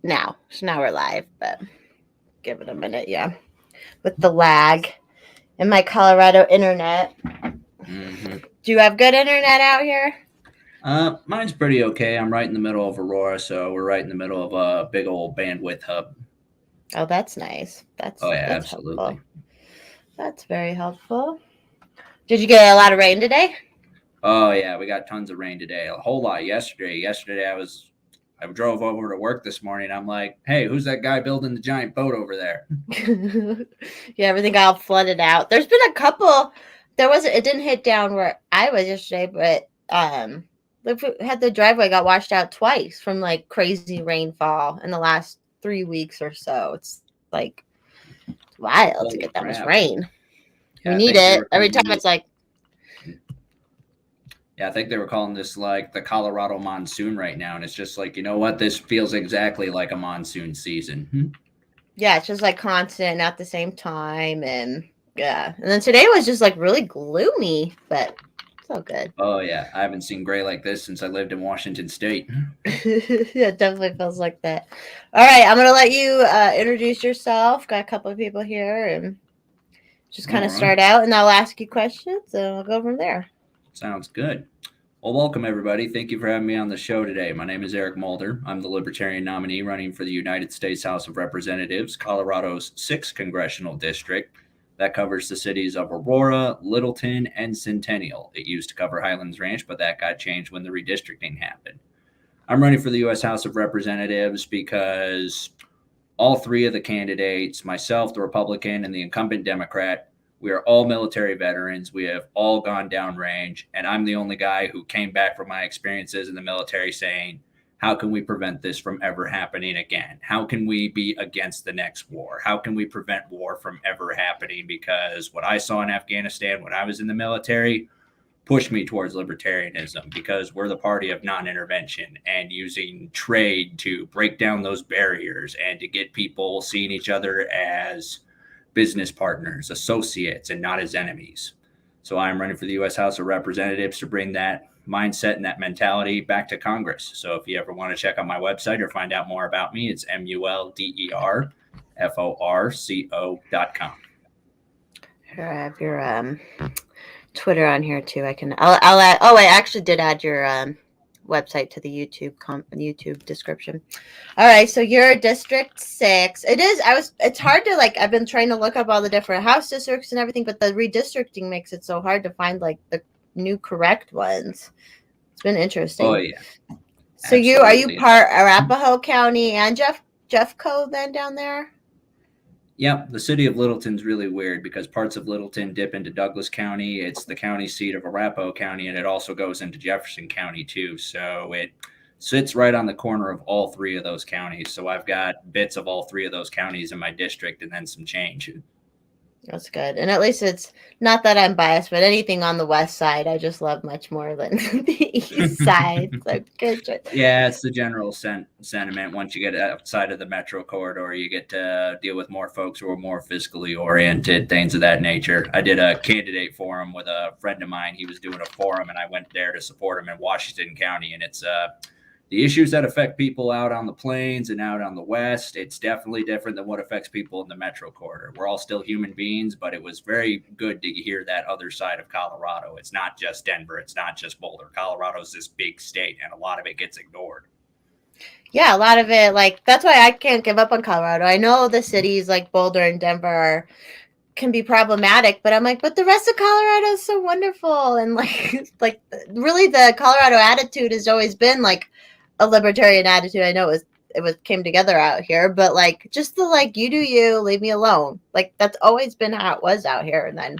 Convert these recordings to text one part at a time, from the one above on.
now. So now we're live, but give it a minute, yeah. With the lag in my Colorado internet. Mm-hmm. Do you have good internet out here? Mine's pretty okay. I'm right in the middle of Aurora, so we're right in the middle of a big old bandwidth hub. Oh, that's nice. Oh yeah, That's helpful. absolutely. That's very helpful. Did you get a lot of rain today? Oh yeah, we got tons of rain today. A whole lot yesterday. Yesterday I drove over to work this morning. I'm like, hey, who's that guy building the giant boat over there? Yeah, everything got flooded out. There's been a couple. There wasn't. It didn't hit down where I was yesterday, but had the driveway got washed out twice from like crazy rainfall in the last 3 weeks or so. It's like wild to Holy get that much crap! rain. We Yeah, I need think they it were every calling time. this. It's like, Yeah, I think they were calling this like the Colorado monsoon right now, and it's just like, you know what? This feels exactly like a monsoon season. yeah, it's just like constant at the same time, and yeah. And then today was just like really gloomy, but it's all good. Oh yeah, I haven't seen gray like this since I lived in Washington State. Yeah, it definitely feels like that. All right, I'm gonna let you introduce yourself. Got a couple of people here, and just kind All of right, start out, and I'll ask you questions, and we'll go from there. sounds good. Well, welcome everybody. Thank you for having me on the show today. My name is Eric Mulder. I'm the Libertarian nominee running for the United States House of Representatives, Colorado's 6th congressional district. That covers the cities of Aurora, Littleton, and Centennial. It used to cover Highlands Ranch, but that got changed when the redistricting happened. I'm running for the U.S. House of Representatives because all three of the candidates, myself, the Republican, and the incumbent Democrat, we are all military veterans. We have all gone downrange. And I'm the only guy who came back from my experiences in the military saying, how can we prevent this from ever happening again? How can we be against the next war? How can we prevent war from ever happening? Because what I saw in Afghanistan when I was in the military push me towards libertarianism because we're the party of non-intervention and using trade to break down those barriers and to get people seeing each other as business partners, associates, and not as enemies. So I'm running for the U.S. House of Representatives to bring that mindset and that mentality back to Congress. So if you ever want to check out my website or find out more about me, it's mulderforco.com. Here, I have your Twitter on here too. I'll add. Oh, I actually did add your website to the YouTube description. All right, so you're District 6. It is. It's hard to like. I've been trying to look up all the different house districts and everything, but the redistricting makes it so hard to find like the new correct ones. It's been Oh, interesting. yeah, So are you absolutely. part Arapahoe County and Jeffco then down there? Yep, the city of Littleton's really weird because parts of Littleton dip into Douglas County. It's the county seat of Arapahoe County, and it also goes into Jefferson County too. So it sits right on the corner of all three of those counties. So I've got bits of all three of those counties in my district, and then some change. That's good. And at least it's not that I'm biased, but anything on the west side, I just love much more than the east side. So good choice. Yeah, it's the general sentiment. Once you get outside of the metro corridor, you get to deal with more folks who are more fiscally oriented, things of that nature. I did a candidate forum with a friend of mine. He was doing a forum, and I went there to support him in Washington County. And it's the issues that affect people out on the plains and out on the west. It's definitely different than what affects people in the metro corridor. We're all still human beings, but it was very good to hear that other side of Colorado. It's not just Denver. It's not just Boulder. Colorado's this big state, and a lot of it gets ignored. Yeah, a lot of it, like, that's why I can't give up on Colorado. I know the cities like Boulder and Denver can be problematic, but I'm like, but the rest of Colorado is so wonderful. And like really the Colorado attitude has always been like a libertarian attitude. I know it was came together out here, but like just the like you do you, leave me alone. Like that's always been how it was out here. And then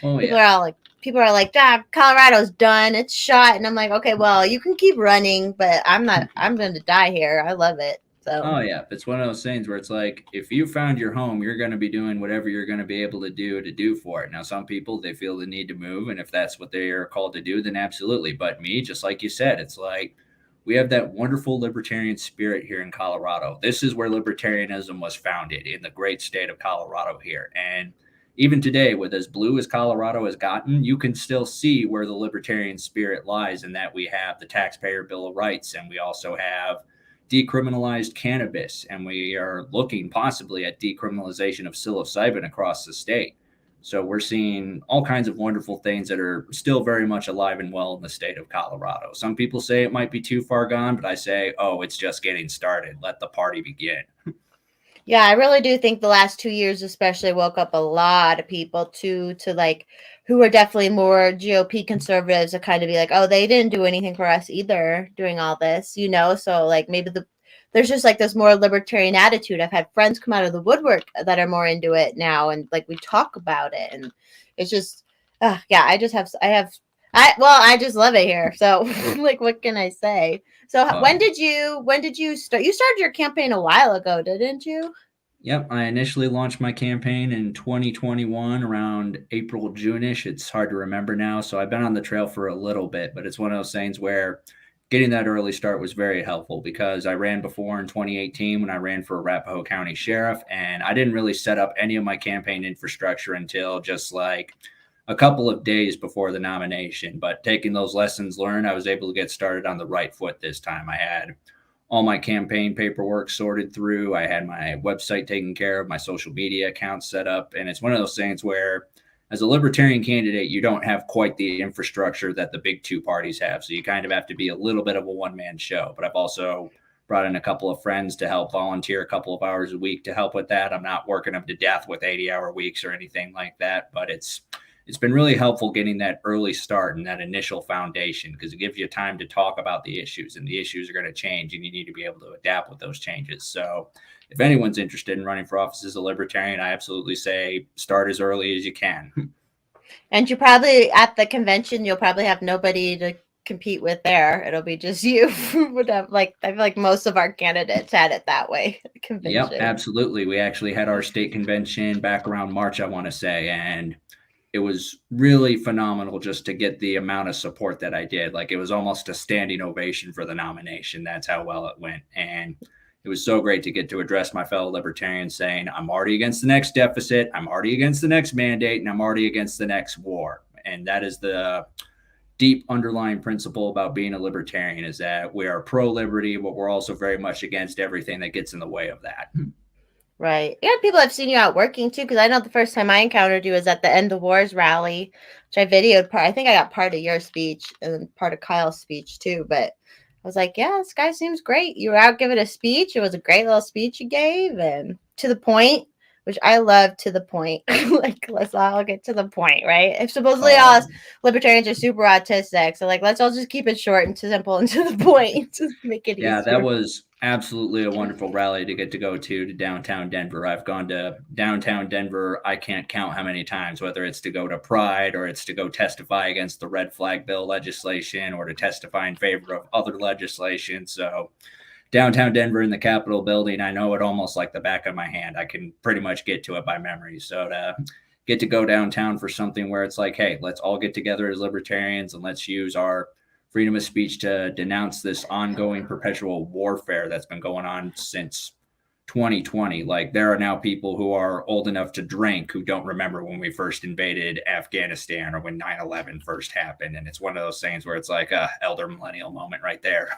Oh, people yeah. are all like Colorado's done, it's shot. And I'm like, okay, well, you can keep running, but I'm going to die here. I love it. So Oh, yeah. It's one of those things where it's like, if you found your home, you're going to be doing whatever you're going to be able to do for it. Now, some people, they feel the need to move. And if that's what they are called to do, then absolutely. But me, just like you said, it's like we have that wonderful libertarian spirit here in Colorado. This is where libertarianism was founded in the great state of Colorado here. And even today, with as blue as Colorado has gotten, you can still see where the libertarian spirit lies in that we have the taxpayer bill of rights and we also have decriminalized cannabis, and we are looking possibly at decriminalization of psilocybin across the state. So we're seeing all kinds of wonderful things that are still very much alive and well in the state of Colorado. Some people say it might be too far gone, but I say, oh, it's just getting started. Let the party begin. Yeah, I really do think the last 2 years especially woke up a lot of people to like who were definitely more GOP conservatives to kind of be like, oh, they didn't do anything for us either doing all this, you know? So like maybe there's just like this more libertarian attitude. I've had friends come out of the woodwork that are more into it now, and like we talk about it, and it's just yeah, I just love it here. So like what can I say? So Uh, when did you start? You started your campaign a while ago, didn't you? Yep, I initially launched my campaign in 2021 around April, June-ish. It's hard to remember now. So I've been on the trail for a little bit, but it's one of those things where getting that early start was very helpful because I ran before in 2018 when I ran for Arapahoe County Sheriff, and I didn't really set up any of my campaign infrastructure until just like a couple of days before the nomination. But taking those lessons learned, I was able to get started on the right foot this time. I had all my campaign paperwork sorted through. I had my website taken care of, my social media accounts set up. And it's one of those things where, as a libertarian candidate, you don't have quite the infrastructure that the big two parties have. So you kind of have to be a little bit of a one man show. But I've also brought in a couple of friends to help volunteer a couple of hours a week to help with that. I'm not working them to death with 80-hour weeks or anything like that, but it's been really helpful getting that early start and that initial foundation because it gives you time to talk about the issues, and the issues are going to change and you need to be able to adapt with those changes. So if anyone's interested in running for office as a libertarian, I absolutely say start as early as you can. And you probably at the convention you'll probably have nobody to compete with there. It'll be just you. Would have like I feel like most of our candidates had it that way at the Yep, convention. absolutely. We actually had our state convention back around March, I want to say, and it was really phenomenal just to get the amount of support that I did. Like it was almost a standing ovation for the nomination. That's how well it went. And it was so great to get to address my fellow libertarians saying, I'm already against the next deficit, I'm already against the next mandate, and I'm already against the next war. And that is the deep underlying principle about being a libertarian is that we are pro liberty, but we're also very much against everything that gets in the way of that. Right. Yeah, people have seen you out working too, because I know the first time I encountered you was at the End the Wars rally, which I videoed part. I think I got part of your speech and part of Kyle's speech too. But I was like, yeah, this guy seems great. You were out giving a speech. It was a great little speech you gave and to the point, which I love to the point. Like, let's all get to the point, right? If supposedly all us Oh, libertarians are super autistic, so like, let's all just keep it short and simple and to the point to make it yeah, that easier. was absolutely a wonderful rally to get to go to downtown Denver. I've gone to downtown Denver, I can't count how many times, whether it's to go to Pride or it's to go testify against the red flag bill legislation or to testify in favor of other legislation. So downtown Denver in the Capitol building, I know it almost like the back of my hand. I can pretty much get to it by memory. So to get to go downtown for something where it's like, hey, let's all get together as libertarians and let's use our freedom of speech to denounce this ongoing perpetual warfare that's been going on since 2020. Like there are now people who are old enough to drink who don't remember when we first invaded Afghanistan or when 9/11 first happened. And it's one of those things where it's like a elder millennial moment right there.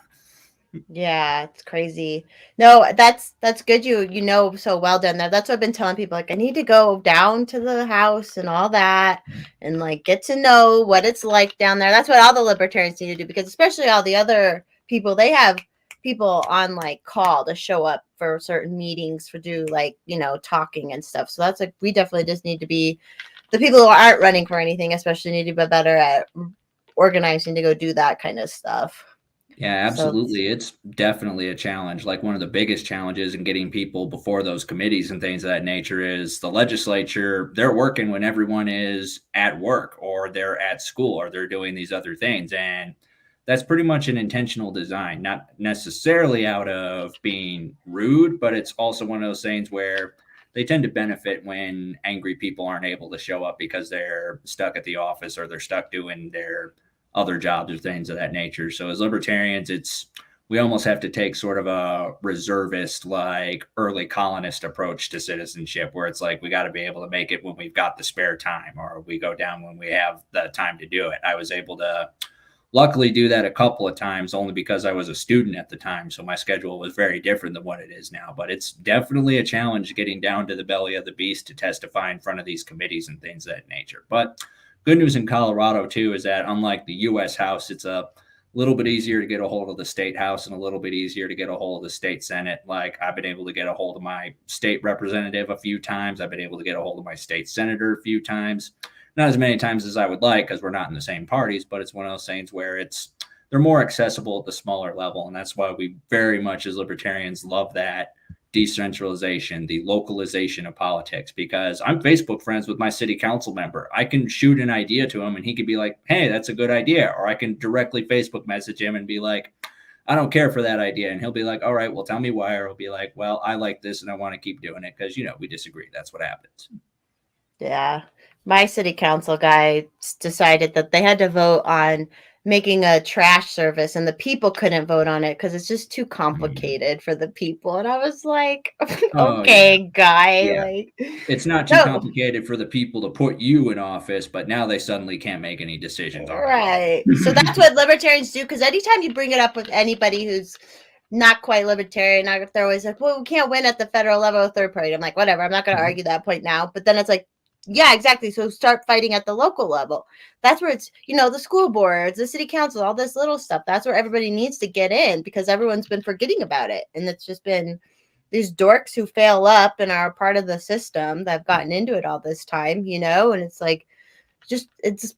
Yeah, it's crazy. No, that's good you know so well done there. That's what I've been telling people. Like I need to go down to the house and all that and like get to know what it's like down there. That's what all the libertarians need to do because especially all the other people, they have people on like call to show up for certain meetings for do like, you know, talking and stuff. So that's like we definitely just need to be the people who aren't running for anything, especially need to be better at organizing to go do that kind of stuff. Yeah, So absolutely. It's definitely a challenge. Like one of the biggest challenges in getting people before those committees and things of that nature is the legislature, they're working when everyone is at work or they're at school or they're doing these other things. And that's pretty much an intentional design, not necessarily out of being rude, but it's also one of those things where they tend to benefit when angry people aren't able to show up because they're stuck at the office or they're stuck doing their other jobs or things of that nature. So as libertarians, it's we almost have to take sort of a reservist, like early colonist approach to citizenship, where it's like we got to be able to make it when we've got the spare time, or we go down when we have the time to do it. I was able to luckily do that a couple of times only because I was a student at the time. So my schedule was very different than what it is now. But it's definitely a challenge getting down to the belly of the beast to testify in front of these committees and things of that nature. But good news in Colorado, too, is that unlike the U.S. House, it's a little bit easier to get a hold of the state house and a little bit easier to get a hold of the state senate. Like I've been able to get a hold of my state representative a few times. I've been able to get a hold of my state senator a few times. Not as many times as I would like because we're not in the same parties, but it's one of those things where they're more accessible at the smaller level. And that's why we very much as libertarians love that decentralization, the localization of politics, because I'm Facebook friends with my city council member. I can shoot an idea to him and he could be like, hey, that's a good idea. Or I can directly Facebook message him and be like, I don't care for that idea. And he'll be like, all right, well, tell me why. Or he'll be like, well, I like this and I want to keep doing it because, we disagree. That's what happens. Yeah. My city council guy decided that they had to vote on making a trash service and the people couldn't vote on it because it's just too complicated for the people. And I was like, Oh, yeah. okay, guy, Yeah. like, It's not too no. complicated for the people to put you in office, but now they suddenly can't make any decisions on their Right. So own. that's what libertarians do. Because anytime you bring it up with anybody who's not quite libertarian, they're always like, well, we can't win at the federal level of third party. I'm like, whatever. I'm not going to argue that point now. But then it's like, yeah, exactly. So start fighting at the local level. That's where it's, the school boards, the city council, all this little stuff. That's where everybody needs to get in because everyone's been forgetting about it. And it's just been these dorks who fail up and are part of the system that have gotten into it all this time, and it's like,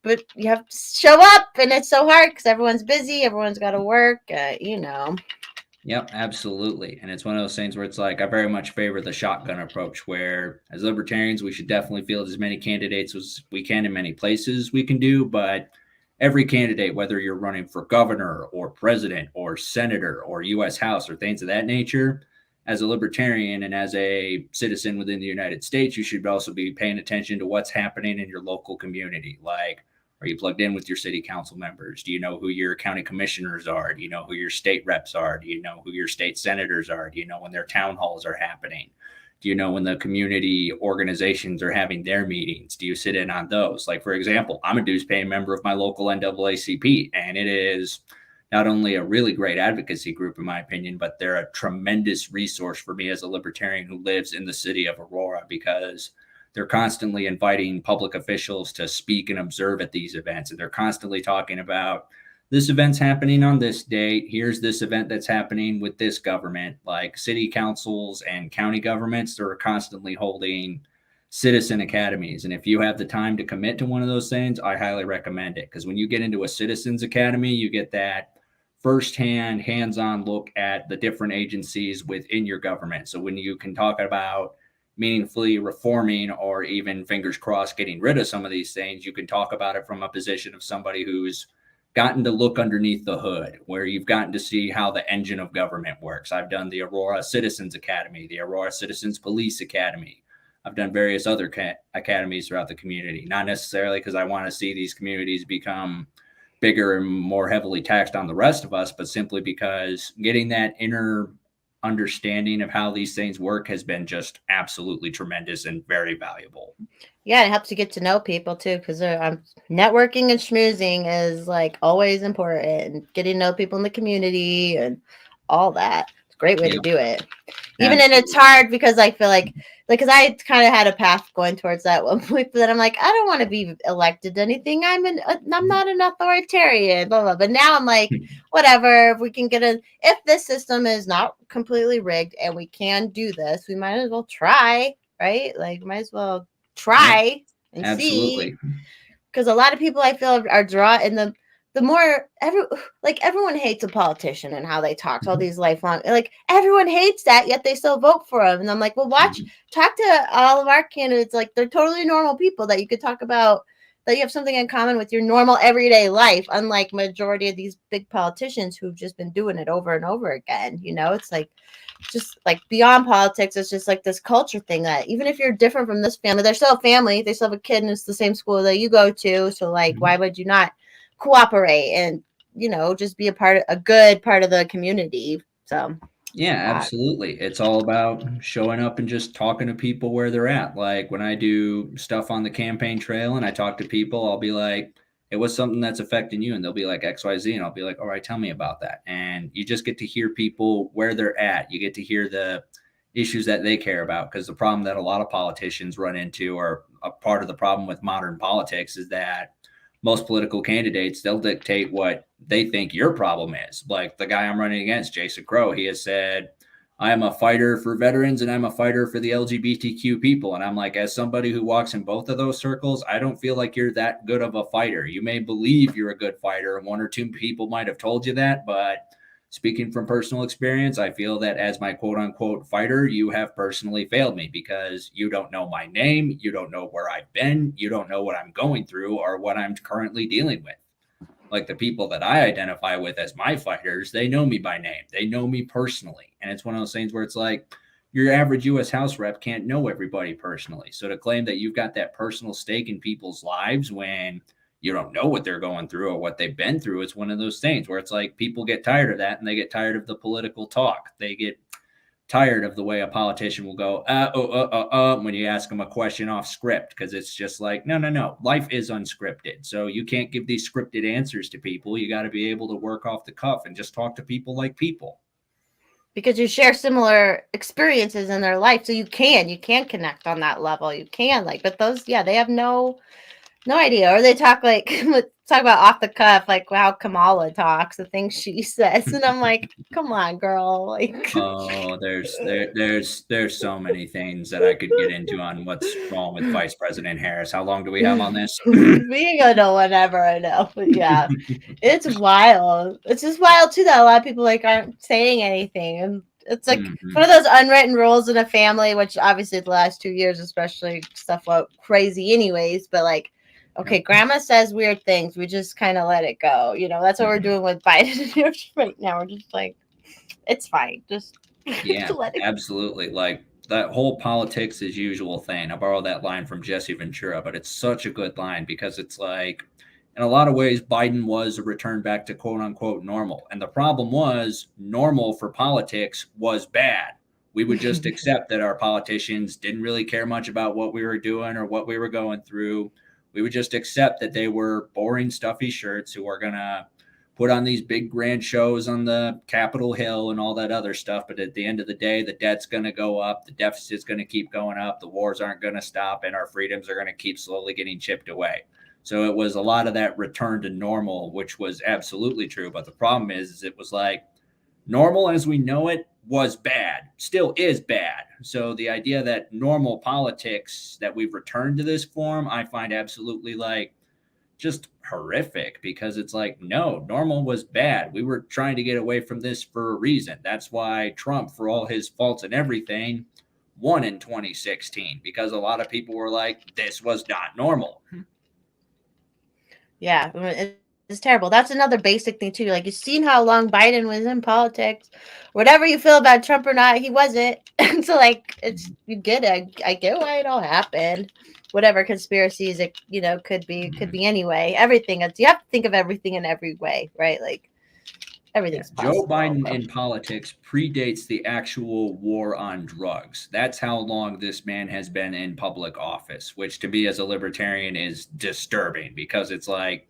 but you have to show up and it's so hard because everyone's busy, everyone's got to work. Yep, absolutely. And it's one of those things where it's like I very much favor the shotgun approach, where as libertarians, we should definitely field as many candidates as we can in many places we can do. But every candidate, whether you're running for governor or president or senator or U.S. House or things of that nature, as a libertarian and as a citizen within the United States, you should also be paying attention to what's happening in your local community. Like, are you plugged in with your city council members? Do you know who your county commissioners are? Do you know who your state reps are? Do you know who your state senators are? Do you know when their town halls are happening? Do you know when the community organizations are having their meetings? Do you sit in on those? Like, for example, I'm a dues paying member of my local NAACP, and it is not only a really great advocacy group, in my opinion, but they're a tremendous resource for me as a libertarian who lives in the city of Aurora because they're constantly inviting public officials to speak and observe at these events. And they're constantly talking about this event's happening on this date. Here's this event that's happening with this government. Like city councils and county governments, they're constantly holding citizen academies. And if you have the time to commit to one of those things, I highly recommend it. Because when you get into a citizens academy, you get that firsthand, hands-on look at the different agencies within your government. So when you can talk about meaningfully reforming or even fingers crossed getting rid of some of these things, you can talk about it from a position of somebody who's gotten to look underneath the hood, where you've gotten to see how the engine of government works. I've done the Aurora Citizens Academy, the Aurora Citizens Police Academy. I've done various other academies throughout the community, not necessarily because I want to see these communities become bigger and more heavily taxed on the rest of us, but simply because getting that inner understanding of how these things work has been just absolutely tremendous and very valuable. Yeah, it helps you get to know people too, because networking and schmoozing is like always important. Getting to know people in the community and all that. It's a great way to do it. Even and it's hard because I feel like because I kind of had a path going towards that one point, but then I'm like, I don't want to be elected to anything. I'm not an authoritarian, blah blah. But now I'm like, whatever. If we can if this system is not completely rigged and we can do this, we might as well try, right? Like, might as well try and Absolutely. see. Because a lot of people I feel are drawn in the more everyone hates a politician and how they talk. All these lifelong, like everyone hates that, yet they still vote for them. And I'm like, well, talk to all of our candidates. Like they're totally normal people that you could talk about, that you have something in common with your normal everyday life. Unlike majority of these big politicians who've just been doing it over and over again. It's like just like beyond politics. It's just like this culture thing that even if you're different from this family, they're still a family. They still have a kid and it's the same school that you go to. So like, why would you not cooperate and just be a good part of the community? So yeah, absolutely. It's all about showing up and just talking to people where they're at. Like when I do stuff on the campaign trail and I talk to people, I'll be like, it was something that's affecting you, and they'll be like XYZ, and I'll be like, all right, tell me about that. And you just get to hear people where they're at. You get to hear the issues that they care about, because the problem that a lot of politicians run into, or a part of the problem with modern politics, is that most political candidates, they'll dictate what they think your problem is. Like the guy I'm running against, Jason Crow, he has said, I am a fighter for veterans and I'm a fighter for the LGBTQ people. And I'm like, as somebody who walks in both of those circles, I don't feel like you're that good of a fighter. You may believe you're a good fighter, and one or two people might have told you that, but speaking from personal experience, I feel that as my quote unquote fighter, you have personally failed me, because you don't know my name. You don't know where I've been. You don't know what I'm going through or what I'm currently dealing with. Like the people that I identify with as my fighters, they know me by name. They know me personally. And it's one of those things where it's like, your average U.S. House rep can't know everybody personally. So to claim that you've got that personal stake in people's lives when you don't know what they're going through or what they've been through, it's one of those things where it's like people get tired of that, and they get tired of the political talk. They get tired of the way a politician will go, when you ask them a question off script, because it's just like, no. Life is unscripted. So you can't give these scripted answers to people. You got to be able to work off the cuff and just talk to people like people. Because you share similar experiences in their life. So you can connect on that level. You can, like, but those, yeah, they have no idea. Or they talk like, talk about off the cuff, like how Kamala talks, the things she says. And I'm like, come on, girl. Like, oh, there's so many things that I could get into on what's wrong with Vice President Harris. How long do we have on this? we can go to whenever, I know. But yeah, it's wild. It's just wild too that a lot of people like aren't saying anything. And it's like one of those unwritten rules in a family, which obviously the last 2 years, especially, stuff went crazy anyways. But like, okay, grandma says weird things. We just kind of let it go. You know, that's what we're doing with Biden right now. We're just like, it's fine. Just yeah, let it absolutely. Like that whole politics as usual thing. I borrowed that line from Jesse Ventura, but it's such a good line, because it's like, in a lot of ways, Biden was a return back to quote unquote normal. And the problem was, normal for politics was bad. We would just accept that our politicians didn't really care much about what we were doing or what we were going through. We would just accept that they were boring, stuffy shirts who are going to put on these big grand shows on the Capitol Hill and all that other stuff. But at the end of the day, the debt's going to go up. The deficit's going to keep going up. The wars aren't going to stop, and our freedoms are going to keep slowly getting chipped away. So it was a lot of that return to normal, which was absolutely true. But the problem is it was like, normal as we know it was bad, still is bad. So the idea that normal politics, that we've returned to this form, I find absolutely like just horrific, because it's like, no, normal was bad. We were trying to get away from this for a reason. That's why Trump, for all his faults and everything, won in 2016, because a lot of people were like, this was not normal. Yeah, it's terrible. That's another basic thing too. Like, you've seen how long Biden was in politics. Whatever you feel about Trump or not, he wasn't. So like, it's, you get it. I get why it all happened. Whatever conspiracies it could be anyway. Everything. You have to think of everything in every way, right? Like, everything's possible. Joe Biden in politics predates the actual war on drugs. That's how long this man has been in public office, which to me as a libertarian is disturbing, because it's like,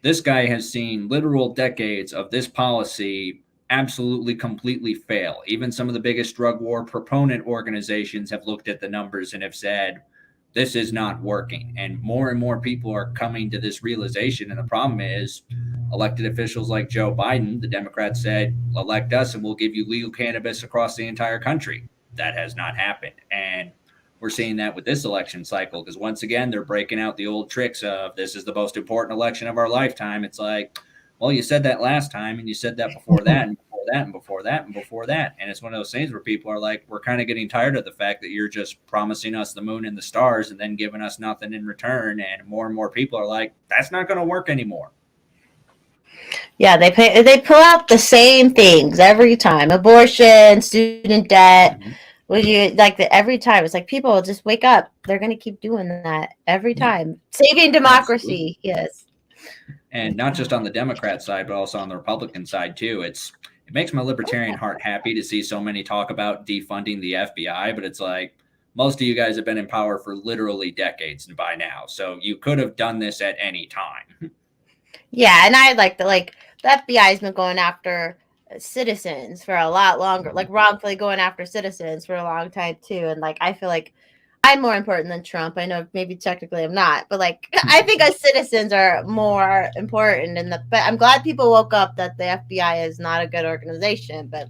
this guy has seen literal decades of this policy absolutely completely fail. Even some of the biggest drug war proponent organizations have looked at the numbers and have said, this is not working. And more people are coming to this realization. And the problem is, elected officials like Joe Biden, the Democrats said, elect us and we'll give you legal cannabis across the entire country. That has not happened. And we're seeing that with this election cycle, because once again, they're breaking out the old tricks of, this is the most important election of our lifetime. It's like, well, you said that last time, and you said that before that, and before that, and before that, and before that. And it's one of those things where people are like, we're kind of getting tired of the fact that you're just promising us the moon and the stars and then giving us nothing in return. And more people are like, that's not going to work anymore. Yeah, they pull out the same things every time: abortion, student debt. Mm-hmm. Well, you like every time. It's like, people will just wake up. They're going to keep doing that every time. Saving democracy, absolutely. Yes. And not just on the Democrat side, but also on the Republican side too. It makes my libertarian heart happy to see so many talk about defunding the FBI, but it's like, most of you guys have been in power for literally decades by now. So you could have done this at any time. Yeah, and I like the FBI has been going after citizens for a lot longer, like wrongfully going after citizens for a long time too. And like I feel like I'm more important than Trump. I know maybe technically I'm not, but like I think us citizens are more important. And but I'm glad people woke up that the FBI is not a good organization, but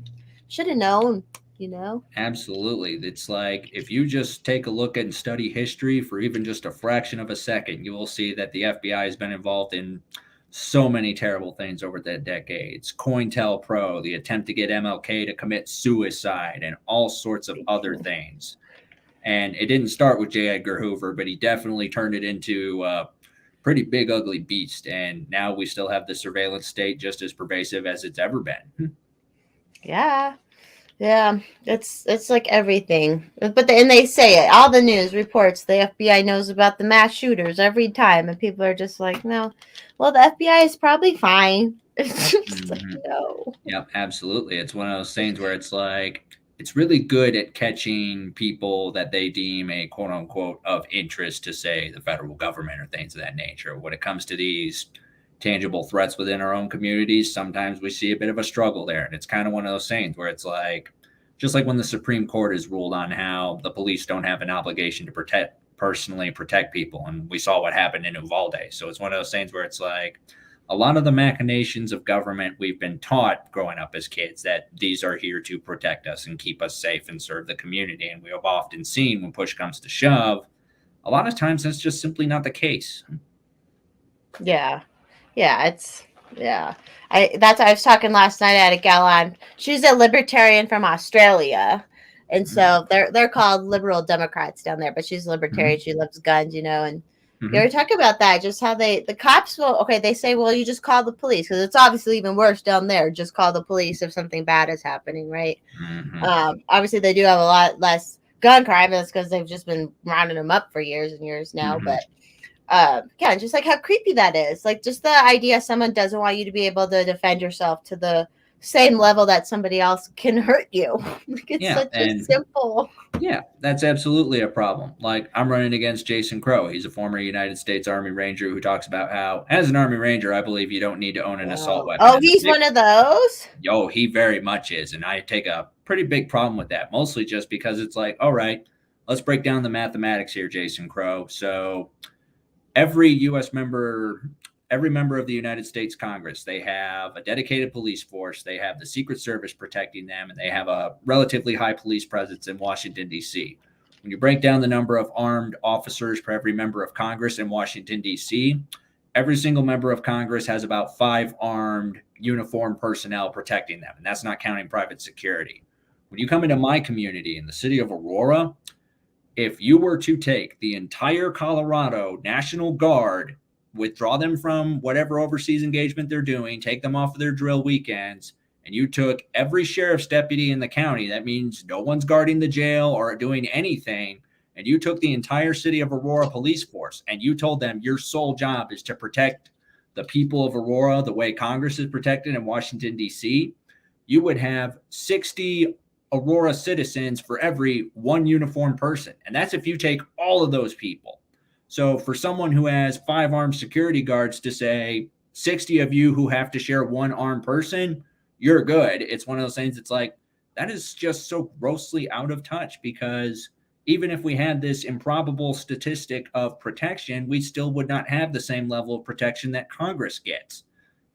should have known, you know. Absolutely. It's like if you just take a look and study history for even just a fraction of a second, you will see that the FBI has been involved in so many terrible things over the decades. COINTELPRO, the attempt to get MLK to commit suicide, and all sorts of other things. And it didn't start with J. Edgar Hoover, but he definitely turned it into a pretty big, ugly beast. And now we still have the surveillance state just as pervasive as it's ever been. Yeah. Yeah, it's like everything. But and they say it. All the news reports the FBI knows about the mass shooters every time, and people are just like, no. Well, the FBI is probably fine. It's just like Mm-hmm. no. Yep, absolutely. It's one of those things where it's like it's really good at catching people that they deem a quote unquote of interest to say the federal government or things of that nature. When it comes to these tangible threats within our own communities, sometimes we see a bit of a struggle there. And it's kind of one of those things where it's like just like when the Supreme Court has ruled on how the police don't have an obligation to protect people. And we saw what happened in Uvalde. So it's one of those things where it's like a lot of the machinations of government we've been taught growing up as kids that these are here to protect us and keep us safe and serve the community. And we have often seen when push comes to shove, a lot of times that's just simply not the case. Yeah, yeah, it's yeah. I was talking last night. I had a gal on. She's a libertarian from Australia, and so they're called liberal Democrats down there. But she's a libertarian. Mm-hmm. She loves guns, you know. And you Mm-hmm. were talking about that, just how the cops will. Okay, they say, well, you just call the police because it's obviously even worse down there. Just call the police if something bad is happening, right? Mm-hmm. Obviously they do have a lot less gun crime. That's because they've just been rounding them up for years and years now, Mm-hmm. but yeah, just like how creepy that is. Like just the idea someone doesn't want you to be able to defend yourself to the same level that somebody else can hurt you. Like it's Yeah. such a And simple. yeah, that's absolutely a problem. Like, I'm running against Jason Crow. He's a former United States Army Ranger who talks about how, as an Army Ranger, I believe you don't need to own an assault weapon. Oh, And the he's big, one of those. yo, he very much is. And I take a pretty big problem with that, mostly just because it's like, all right, let's break down the mathematics here, Jason Crow. So, every U.S. member, every member of the United States Congress, they have a dedicated police force, they have the Secret Service protecting them, and they have a relatively high police presence in Washington, D.C. When you break down the number of armed officers per every member of Congress in Washington, D.C., every single member of Congress has about 5 armed uniformed personnel protecting them, and that's not counting private security. When you come into my community in the city of Aurora, if you were to take the entire Colorado National Guard, withdraw them from whatever overseas engagement they're doing, take them off of their drill weekends, and you took every sheriff's deputy in the county, that means no one's guarding the jail or doing anything, and you took the entire city of Aurora police force and you told them your sole job is to protect the people of Aurora the way Congress is protected in Washington, D.C., you would have 60 Aurora citizens for every one uniformed person. And that's if you take all of those people. So for someone who has 5 armed security guards to say 60 of you who have to share one armed person, you're good. It's one of those things. It's like, that is just so grossly out of touch because even if we had this improbable statistic of protection, we still would not have the same level of protection that Congress gets.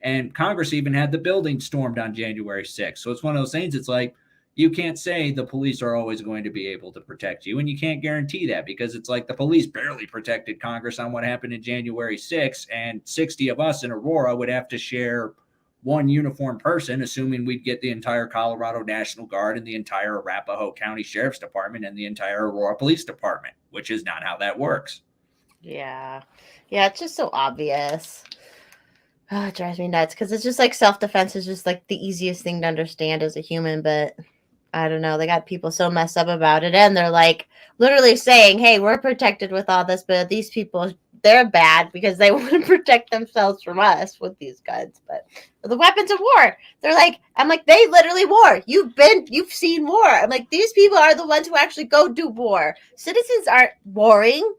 And Congress even had the building stormed on January 6th. So it's one of those things. It's like, you can't say the police are always going to be able to protect you. And you can't guarantee that because it's like the police barely protected Congress on what happened in January 6th. And 60 of us in Aurora would have to share one uniformed person, assuming we'd get the entire Colorado National Guard and the entire Arapahoe County Sheriff's Department and the entire Aurora Police Department, which is not how that works. Yeah, yeah, it's just so obvious. Oh, it drives me nuts because it's just like self defense is just like the easiest thing to understand as a human, but I don't know. They got people so messed up about it, and they're like literally saying, "Hey, we're protected with all this, but these people, they're bad because they want to protect themselves from us with these guns." But the weapons of war, they're like, I'm like, they literally war. You've seen war. I'm like, these people are the ones who actually go do war. Citizens aren't warring.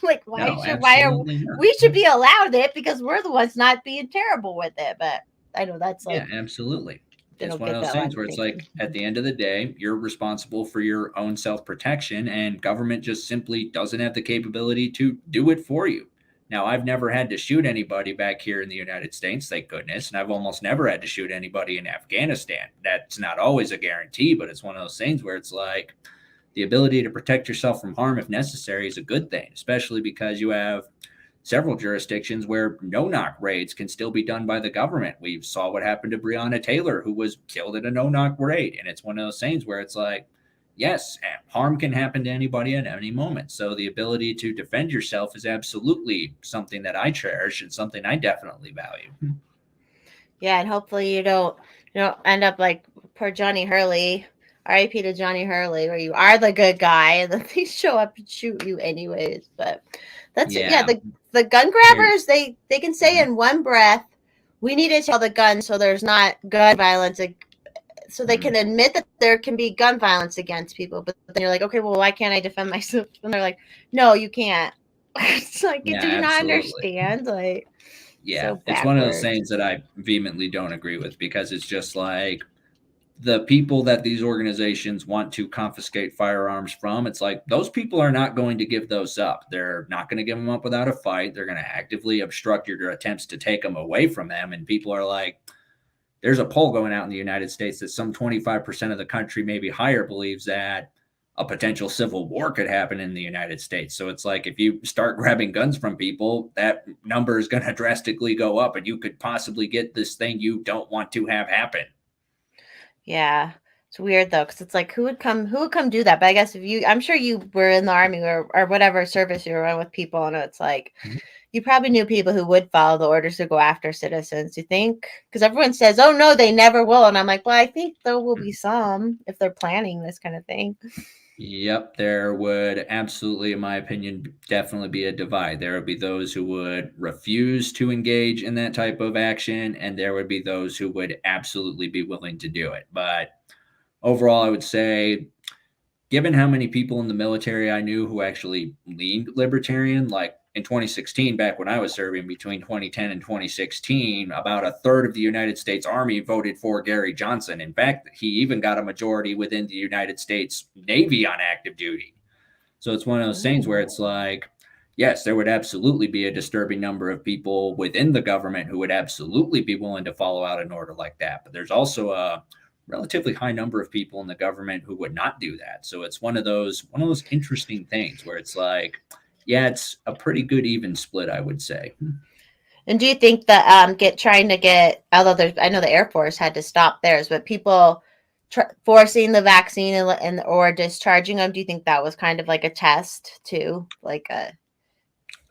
Like, No, why are absolutely not. we should be allowed it because we're the ones not being terrible with it. But I know that's Yeah, like absolutely. they It's don't one of get those that things line of where it's thinking. like at the end of the day, you're responsible for your own self protection, and government just simply doesn't have the capability to do it for you. Now, I've never had to shoot anybody back here in the United States, thank goodness, and I've almost never had to shoot anybody in Afghanistan. That's not always a guarantee, but it's one of those things where it's like the ability to protect yourself from harm if necessary is a good thing, especially because you have several jurisdictions where no-knock raids can still be done by the government. We saw what happened to Breonna Taylor, who was killed in a no-knock raid, and it's one of those things where it's like, yes, harm can happen to anybody at any moment. So the ability to defend yourself is absolutely something that I cherish and something I definitely value. Yeah, and hopefully you don't end up like poor Johnny Hurley. R.I.P. to Johnny Hurley, where you are the good guy and then they show up and shoot you anyways. But that's it. Yeah, Yeah, the gun very. grabbers they can say in one breath, we need to tell the guns so there's not gun violence, so they Mhm. can admit that there can be gun violence against people. But then you're like, okay, well, why can't I defend myself? And they're like, no, you can't. It's like, Yeah, do you not absolutely. understand? Like, Yeah, so it's one of those backwards. things that I vehemently don't agree with because it's just like the people that these organizations want to confiscate firearms from, it's like those people are not going to give those up. They're not going to give them up without a fight. They're going to actively obstruct your attempts to take them away from them. And people are like, there's a poll going out in the United States that some 25% of the country, maybe higher, believes that a potential civil war could happen in the United States. So it's like if you start grabbing guns from people, that number is going to drastically go up, and you could possibly get this thing you don't want to have happen. Yeah. It's weird though, because it's like who would come do that? But I guess if you I'm sure you were in the army or whatever service you were in with people, and it's like you probably knew people who would follow the orders to go after citizens, you think? Because everyone says, oh no, they never will. And I'm like, well, I think there will be some if they're planning this kind of thing. Yep, there would absolutely, in my opinion, definitely be a divide. There would be those who would refuse to engage in that type of action, and there would be those who would absolutely be willing to do it. But overall, I would say given how many people in the military I knew who actually leaned libertarian, like in 2016, back when I was serving between 2010 and 2016, about a third of the United States Army voted for Gary Johnson. In fact, he even got a majority within the United States Navy on active duty. So it's one of those things where Ooh. it's like, yes, there would absolutely be a disturbing number of people within the government who would absolutely be willing to follow out an order like that. But there's also a relatively high number of people in the government who would not do that. So it's one of those interesting things where it's like, yeah, it's a pretty good even split, I would say. And do you think that get trying to get although there's I know the Air Force had to stop theirs, but people forcing the vaccine and or discharging them, do you think that was kind of like a test too, like a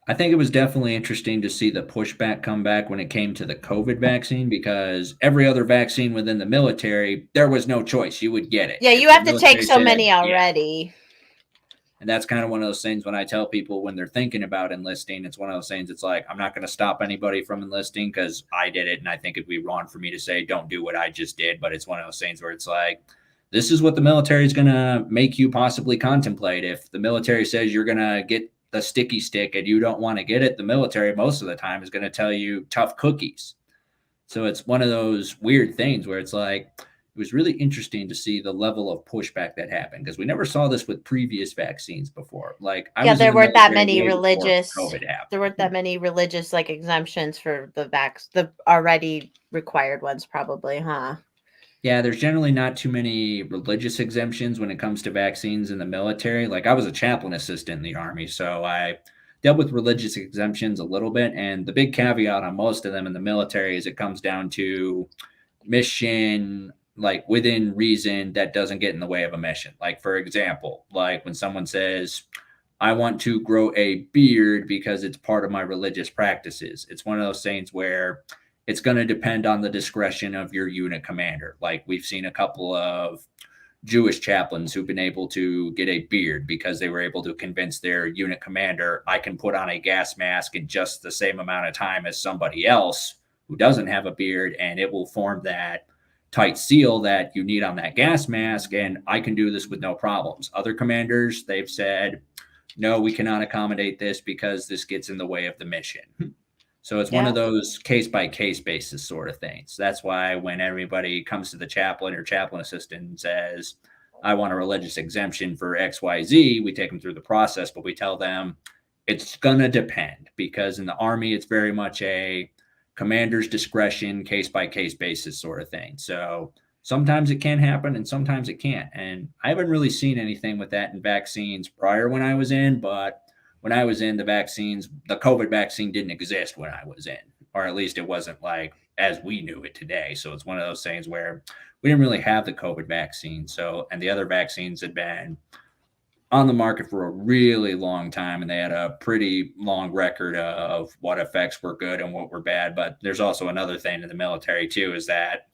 I think it was definitely interesting to see the pushback come back when it came to the COVID vaccine because every other vaccine within the military, there was no choice. You would get it. yeah, you If the have to take military so said, many yeah. already. And that's kind of one of those things when I tell people when they're thinking about enlisting, it's one of those things. It's like, I'm not going to stop anybody from enlisting because I did it. And I think it'd be wrong for me to say, don't do what I just did. But it's one of those things where it's like, this is what the military is going to make you possibly contemplate. If the military says you're going to get the sticky stick and you don't want to get it, the military most of the time is going to tell you tough cookies. So it's one of those weird things where it's like, it was really interesting to see the level of pushback that happened because we never saw this with previous vaccines before. Like I Yeah, was in there the weren't that military many way before religious COVID there weren't happened. that many religious like exemptions for the already required ones probably, huh? Yeah, there's generally not too many religious exemptions when it comes to vaccines in the military. Like I was a chaplain assistant in the army, so I dealt with religious exemptions a little bit. And the big caveat on most of them in the military is it comes down to mission, like within reason, that doesn't get in the way of a mission. Like for example, like when someone says, I want to grow a beard because it's part of my religious practices. It's one of those things where it's going to depend on the discretion of your unit commander. Like we've seen a couple of Jewish chaplains who've been able to get a beard because they were able to convince their unit commander, I can put on a gas mask in just the same amount of time as somebody else who doesn't have a beard, and it will form that tight seal that you need on that gas mask. And I can do this with no problems. Other commanders, they've said, no, we cannot accommodate this because this gets in the way of the mission. So it's one of Yeah. those case by case basis sort of things. That's why when everybody comes to the chaplain or chaplain assistant and says, I want a religious exemption for XYZ, we take them through the process, but we tell them it's going to depend because in the Army, it's very much a commander's discretion, case by case basis sort of thing. So sometimes it can happen and sometimes it can't. And I haven't really seen anything with that in vaccines prior when I was in, but when I was in the vaccines, the COVID vaccine didn't exist when I was in, or at least it wasn't like as we knew it today. So it's one of those things where we didn't really have the COVID vaccine. So, and the other vaccines had been on the market for a really long time and they had a pretty long record of what effects were good and what were bad. But there's also another thing in the military too, is that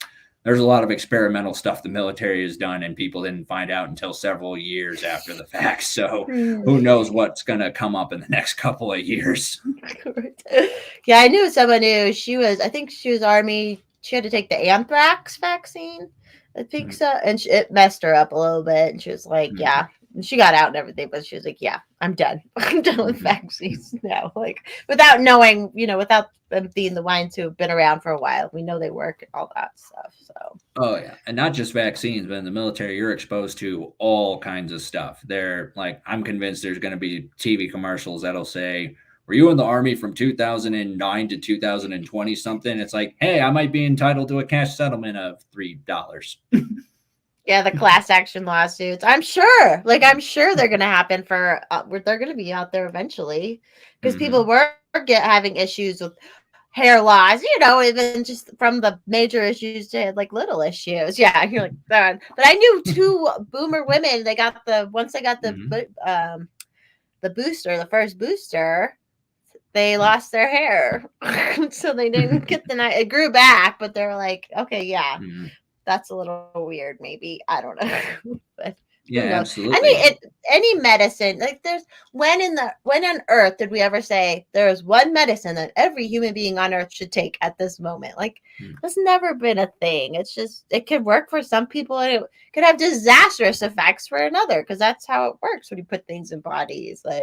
there's a lot of experimental stuff the military has done and people didn't find out until several years after the fact. So who knows what's going to come up in the next couple of years. Yeah, I knew someone who I think she was Army. She had to take the anthrax vaccine. I think so. And it messed her up a little bit. And she was like, yeah. And she got out and everything, but she was like, yeah, I'm done. I'm done with vaccines now. Like, without knowing, without them being the ones who've been around for a while. We know they work and all that stuff. So, oh, yeah. And not just vaccines, but in the military, you're exposed to all kinds of stuff. They're like, I'm convinced there's going to be TV commercials that'll say, were you in the Army from 2009 to 2020 something? It's like, hey, I might be entitled to a cash settlement of $3. yeah, the class action lawsuits. I'm sure they're going to happen they're going to be out there eventually because people were having issues with hair loss, even just from the major issues to like little issues. Yeah, you're like, but I knew two boomer women. Once they got the booster, the first booster, they lost their hair, so they didn't get the night. It grew back, but they're like, okay, yeah, that's a little weird. Maybe I don't know, but yeah, who knows? absolutely. Any medicine, like when on earth did we ever say there is one medicine that every human being on earth should take at this moment? Like that's never been a thing. It's just it could work for some people and it could have disastrous effects for another because that's how it works when you put things in bodies. Like,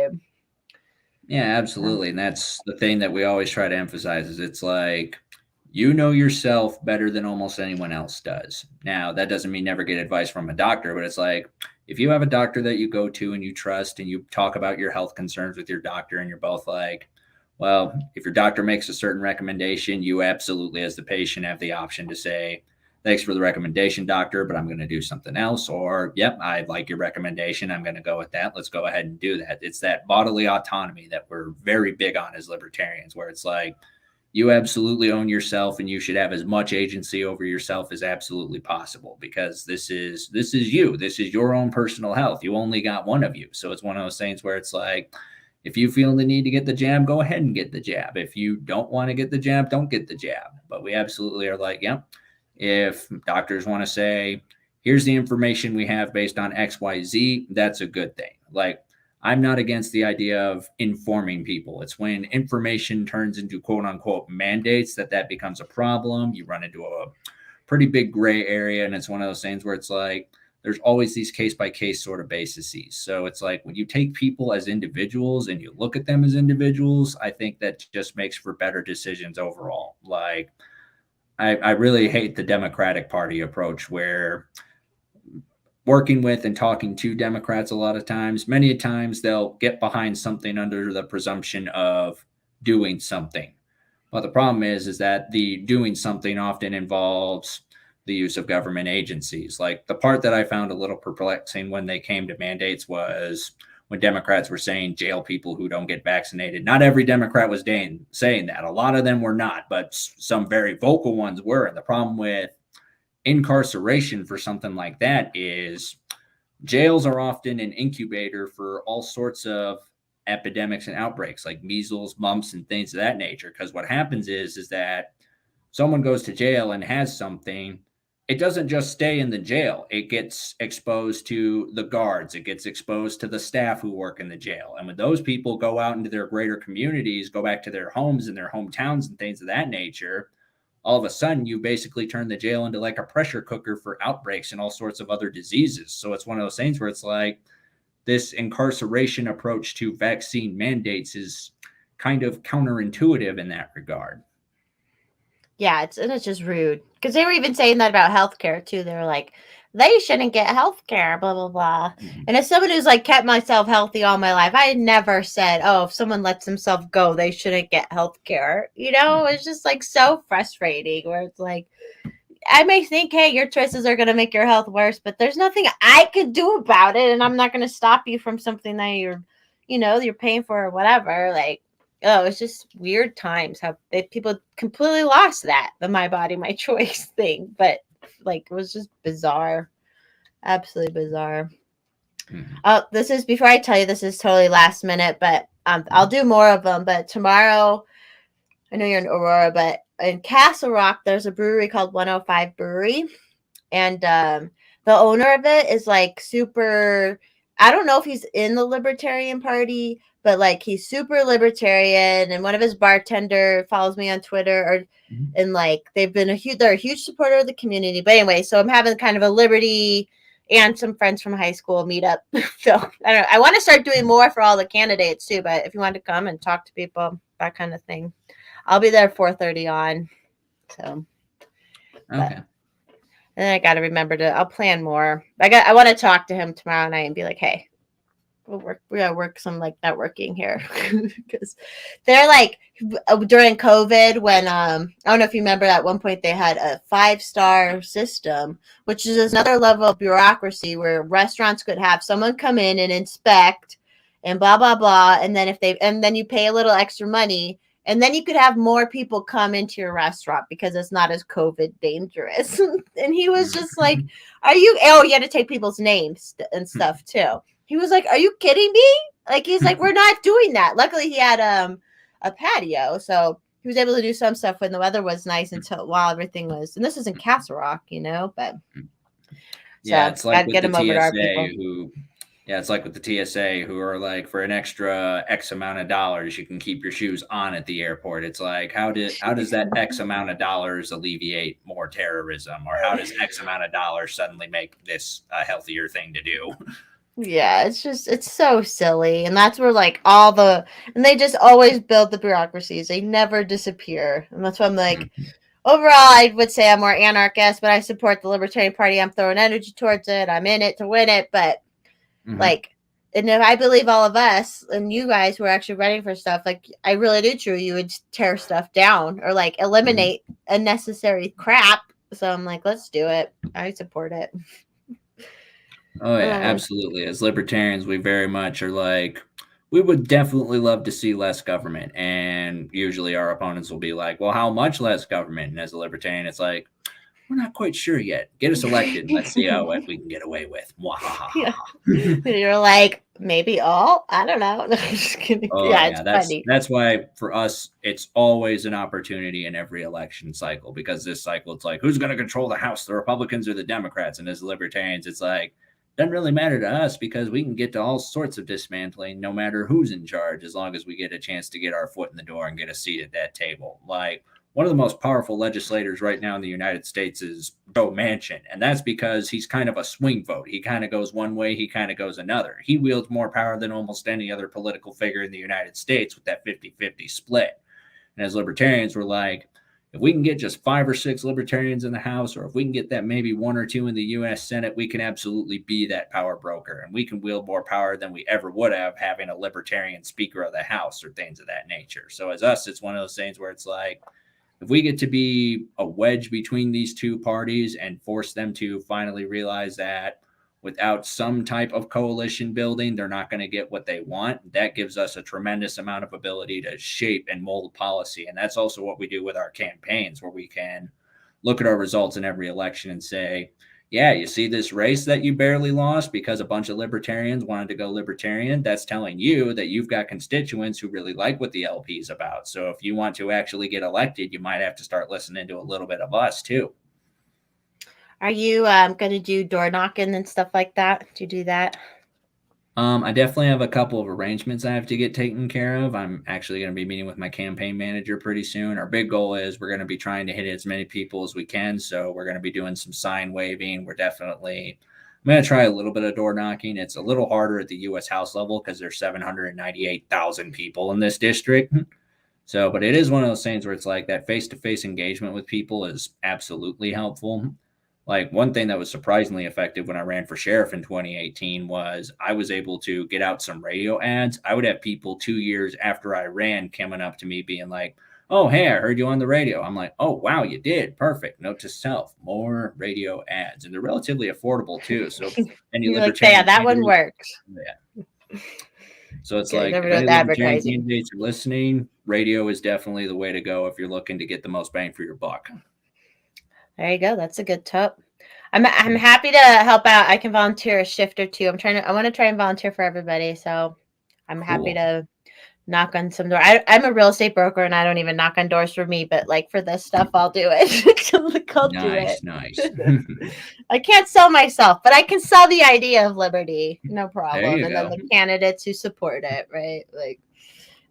yeah, absolutely. And that's the thing that we always try to emphasize is it's like you know yourself better than almost anyone else does. Now, that doesn't mean never get advice from a doctor, but it's like if you have a doctor that you go to and you trust and you talk about your health concerns with your doctor and you're both like, well, if your doctor makes a certain recommendation, you absolutely, as the patient, have the option to say, thanks for the recommendation, doctor, but I'm going to do something else. Or, yep, I like your recommendation. I'm going to go with that. Let's go ahead and do that. It's that bodily autonomy that we're very big on as libertarians, where it's like, you absolutely own yourself and you should have as much agency over yourself as absolutely possible because this is you. This is your own personal health. You only got one of you. So it's one of those things where it's like, if you feel the need to get the jab, go ahead and get the jab. If you don't want to get the jab, don't get the jab. But we absolutely are like, yeah, if doctors want to say, here's the information we have based on XYZ, that's a good thing. Like, I'm not against the idea of informing people. It's when information turns into quote unquote mandates that becomes a problem. You run into a pretty big gray area. And it's one of those things where it's like, there's always these case by case sort of bases. So it's like when you take people as individuals and you look at them as individuals, I think that just makes for better decisions overall. Like, I really hate the Democratic Party approach where working with and talking to Democrats a lot of times, many times they'll get behind something under the presumption of doing something. But the problem is that the doing something often involves the use of government agencies. Like the part that I found a little perplexing when they came to mandates was when Democrats were saying jail people who don't get vaccinated. Not every Democrat was saying that. A lot of them were not, but some very vocal ones were. And the problem with incarceration for something like that is jails are often an incubator for all sorts of epidemics and outbreaks like measles, mumps, and things of that nature. Because what happens is that someone goes to jail and has something, it doesn't just stay in the jail. It gets exposed to the guards. It gets exposed to the staff who work in the jail. And when those people go out into their greater communities, go back to their homes and their hometowns and things of that nature, all of a sudden you basically turn the jail into like a pressure cooker for outbreaks and all sorts of other diseases. So it's one of those things where it's like, this incarceration approach to vaccine mandates is kind of counterintuitive in that regard. Yeah, it's just rude because they were even saying that about healthcare too. They were like, they shouldn't get healthcare, blah blah blah. Mhm. And as someone who's like kept myself healthy all my life, I never said, oh, if someone lets themselves go, they shouldn't get healthcare. You know, Mhm. it's just like so frustrating. Where it's like, I may think, hey, your choices are going to make your health worse, but there's nothing I could do about it, and I'm not going to stop you from something that you're paying for or whatever. Like, oh, it's just weird times how people completely lost the my body, my choice thing. But like, it was just bizarre, absolutely bizarre. Mhm. Oh, this is before I tell you, this is totally last minute, but I'll Mhm. do more of them. But tomorrow I know you're in Aurora, but in Castle Rock, there's a brewery called 105 Brewery. And the owner of it is like super. I don't know if he's in the Libertarian Party, but like he's super libertarian. And one of his bartender follows me on Twitter, Mhm. and like they're a huge supporter of the community. But anyway, so I'm having kind of a liberty and some friends from high school meet up. So I don't know. I want to start doing more for all the candidates too. But if you want to come and talk to people, that kind of thing, I'll be there 4:30 on. So, but Okay. and then I got to remember I'll plan more. I want to talk to him tomorrow night and be like, hey, we gotta work some like networking here. Because they're like, during COVID when, I don't know if you remember at one point they had a 5-star system, which is another level of bureaucracy where restaurants could have someone come in and inspect and blah, blah, blah. And then you pay a little extra money. And then you could have more people come into your restaurant because it's not as COVID dangerous. And he was just like, Mhm. you had to take people's names and stuff too. He was like, are you kidding me? Like, he's like, we're not doing that. Luckily, he had a patio, so he was able to do some stuff when the weather was nice until while everything was. And this is in Castle Rock, but Yeah, so it's like got to with get the him over to our people. TSA who yeah, it's like with the TSA who are like for an extra X amount of dollars you can keep your shoes on at the airport. It's like how does that X amount of dollars alleviate more terrorism, or how does X amount of dollars suddenly make this a healthier thing to do? Yeah, it's so silly, and that's where like and they just always build the bureaucracies. They never disappear, and that's why I'm like, Mhm. overall, I would say I'm more anarchist, but I support the Libertarian Party. I'm throwing energy towards it. I'm in it to win it, but Mhm. like, and if I believe all of us and you guys who are actually running for stuff, like I really do true, you would tear stuff down or like Mhm. eliminate unnecessary crap. So I'm like, let's do it. I support it. Oh yeah, Uh, absolutely. As libertarians, we very much are like, we would definitely love to see less government. And usually our opponents will be like, well, how much less government? And as a libertarian, it's like, we're not quite sure yet. Get us elected and let's see what we can get away with. yeah. Mwahaha. You're like, maybe all? I don't know. No, I'm just kidding. Oh Yeah, it's yeah, funny. that's why for us it's always an opportunity in every election cycle, because this cycle it's like, who's going to control the House, the Republicans or the Democrats? And as libertarians, it's like, doesn't really matter to us because we can get to all sorts of dismantling no matter who's in charge, as long as we get a chance to get our foot in the door and get a seat at that table. Like, one of the most powerful legislators right now in the United States is Joe Manchin. And that's because he's kind of a swing vote. He kind of goes one way, he kind of goes another. He wields more power than almost any other political figure in the United States with that 50-50 split. And as libertarians, we're like, if we can get just 5 or 6 libertarians in the House, or if we can get that maybe 1 or 2 in the US Senate, we can absolutely be that power broker. And we can wield more power than we ever would have having a libertarian Speaker of the House or things of that nature. So as us, it's one of those things where it's like, if we get to be a wedge between these two parties and force them to finally realize that without some type of coalition building, they're not going to get what they want, that gives us a tremendous amount of ability to shape and mold policy. And that's also what we do with our campaigns, where we can look at our results in every election and say, yeah, you see this race that you barely lost because a bunch of libertarians wanted to go libertarian. That's telling you that you've got constituents who really like what the LP is about. So if you want to actually get elected, you might have to start listening to a little bit of us too. Are you going to do door knocking and stuff like that? Do you do that? I definitely have a couple of arrangements I have to get taken care of. I'm actually going to be meeting with my campaign manager pretty soon. Our big goal is we're going to be trying to hit as many people as we can. So we're going to be doing some sign waving. We're definitely I'm going to try a little bit of door knocking. It's a little harder at the U.S. House level because there's 798,000 people in this district. So, but it is one of those things where it's like that face to face engagement with people is absolutely helpful. Like one thing that was surprisingly effective when I ran for sheriff in 2018 was I was able to get out some radio ads. I would have people 2 years after I ran coming up to me being like, "Oh, hey, I heard you on the radio." I'm like, "Oh, wow, you did. Perfect. Note to self, more radio ads." And they're relatively affordable too. So if any You're like, yeah, libertarian that one candidates, works. yeah. So it's Good. like Never if know any with libertarian advertising. candidates are listening, radio is definitely the way to go if you're looking to get the most bang for your buck. There you go. That's a good tip. I'm happy to help out. I can volunteer a shift or two. I want to try and volunteer for everybody. So I'm happy Cool. to knock on some door. I'm a real estate broker and I don't even knock on doors for me, but like for this stuff, I'll do it. I'll do it. Nice, nice. I can't sell myself, but I can sell the idea of liberty, no There problem. you And then go. the candidates who support it, right? Like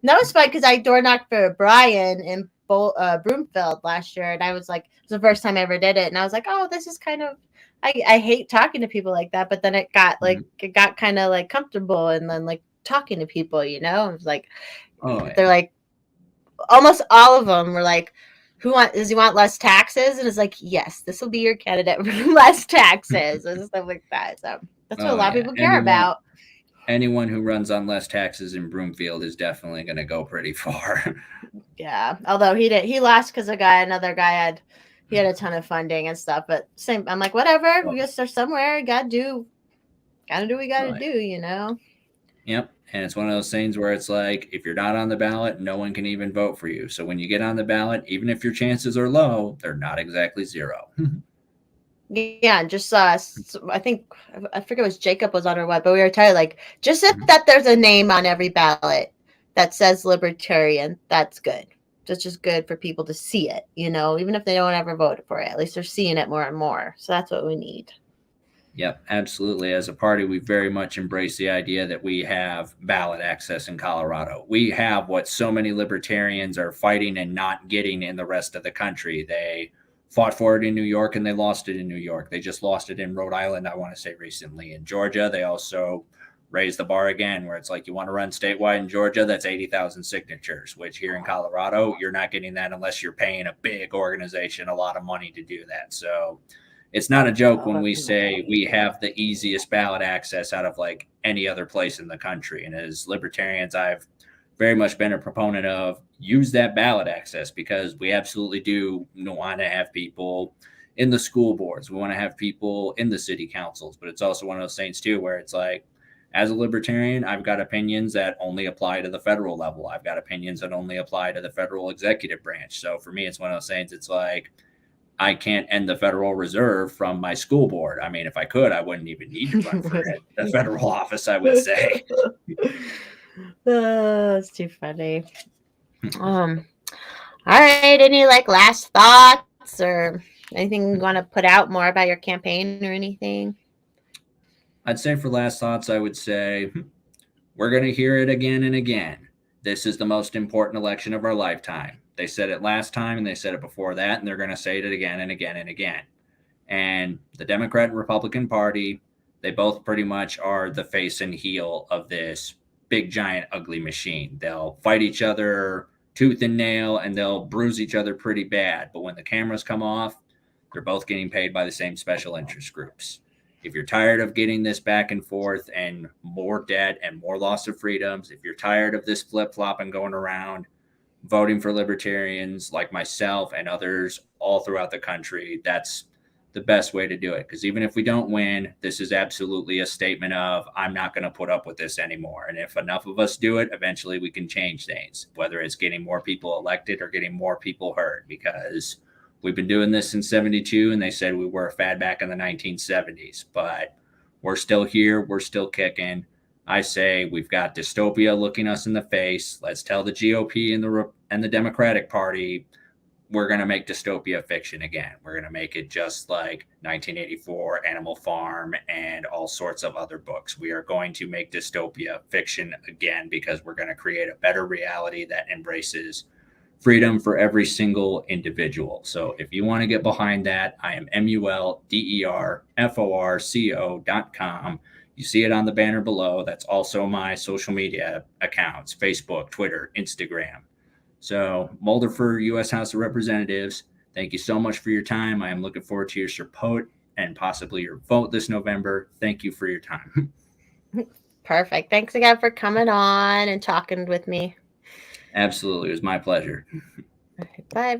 that was fun because I door knocked for Brian in Broomfield last year, and I was like, it was the first time I ever did it, and I was like, oh, this is kind of. I hate talking to people like that, but then Mhm. it got kind of like comfortable, and then like talking to people, you know, it was like Oh they're yeah. like almost all of them were like, does he want less taxes? And it's like, yes, this will be your candidate for less taxes and stuff like that. So that's what a Oh lot of yeah. people care about. Anyone who runs on less taxes in Broomfield is definitely going to go pretty far. Yeah. Although he lost because another guy he had a ton of funding and stuff. But same, I'm like, whatever. Oh, We gotta start somewhere. Gotta do what we gotta oh do. yeah. You know. Yep. And it's one of those things where it's like, if you're not on the ballot, no one can even vote for you. So when you get on the ballot, even if your chances are low, they're not exactly zero. Yeah, and just I think I forget it was Jacob was on or what, but we were tired. Like, just if that there's a name on every ballot that says libertarian, that's good. That's just good for people to see it, you know, even if they don't ever vote for it. At least they're seeing it more and more. So that's what we need. Yep, absolutely. As a party, we very much embrace the idea that we have ballot access in Colorado. We have what so many libertarians are fighting and not getting in the rest of the country. They fought for it in New York and they lost it in New York. They just lost it in Rhode Island, I want to say recently. In Georgia, they also raised the bar again, where it's like you want to run statewide in Georgia, that's 80,000 signatures, which here in Colorado, you're not getting that unless you're paying a big organization a lot of money to do that. So, it's not a joke Oh, when we that's say we amazing. have the easiest ballot access out of like any other place in the country. And as libertarians, I've very much been a proponent of use that ballot access because we absolutely do want to have people in the school boards. We want to have people in the city councils, but it's also one of those things too where it's like, as a libertarian, I've got opinions that only apply to the federal level. I've got opinions that only apply to the federal executive branch. So for me, it's one of those things. It's like I can't end the Federal Reserve from my school board. I mean, if I could, I wouldn't even need to run for the federal office, I would say. Oh, it's too funny. Um, all right. Any like last thoughts or anything you want to put out more about your campaign or anything? I'd say for last thoughts, I would say we're going to hear it again and again. This is the most important election of our lifetime. They said it last time and they said it before that, and they're going to say it again and again and again. And the Democrat and Republican Party, they both pretty much are the face and heel of this big, giant, ugly machine. They'll fight each other tooth and nail and they'll bruise each other pretty bad. But when the cameras come off, they're both getting paid by the same special interest groups. If you're tired of getting this back and forth and more debt and more loss of freedoms, if you're tired of this flip flopping going around, voting for libertarians like myself and others all throughout the country, that's the best way to do it. Because even if we don't win, this is absolutely a statement of, I'm not going to put up with this anymore. And if enough of us do it, eventually we can change things, whether it's getting more people elected or getting more people heard. Because we've been doing this since 72, and they said we were a fad back in the 1970s. But we're still here, we're still kicking. I say we've got dystopia looking us in the face. Let's tell the GOP and the Democratic Party we're going to make dystopia fiction again. We're going to make it just like 1984, Animal Farm, and all sorts of other books. We are going to make dystopia fiction again because we're going to create a better reality that embraces freedom for every single individual. So if you want to get behind that, I am mulderforco.com. You see it on the banner below. That's also my social media accounts: Facebook, Twitter, Instagram. So, Mulder for U.S. House of Representatives, thank you so much for your time. I am looking forward to your support and possibly your vote this November. Thank you for your time. Perfect. Thanks again for coming on and talking with me. Absolutely. It was my pleasure. Bye, everybody.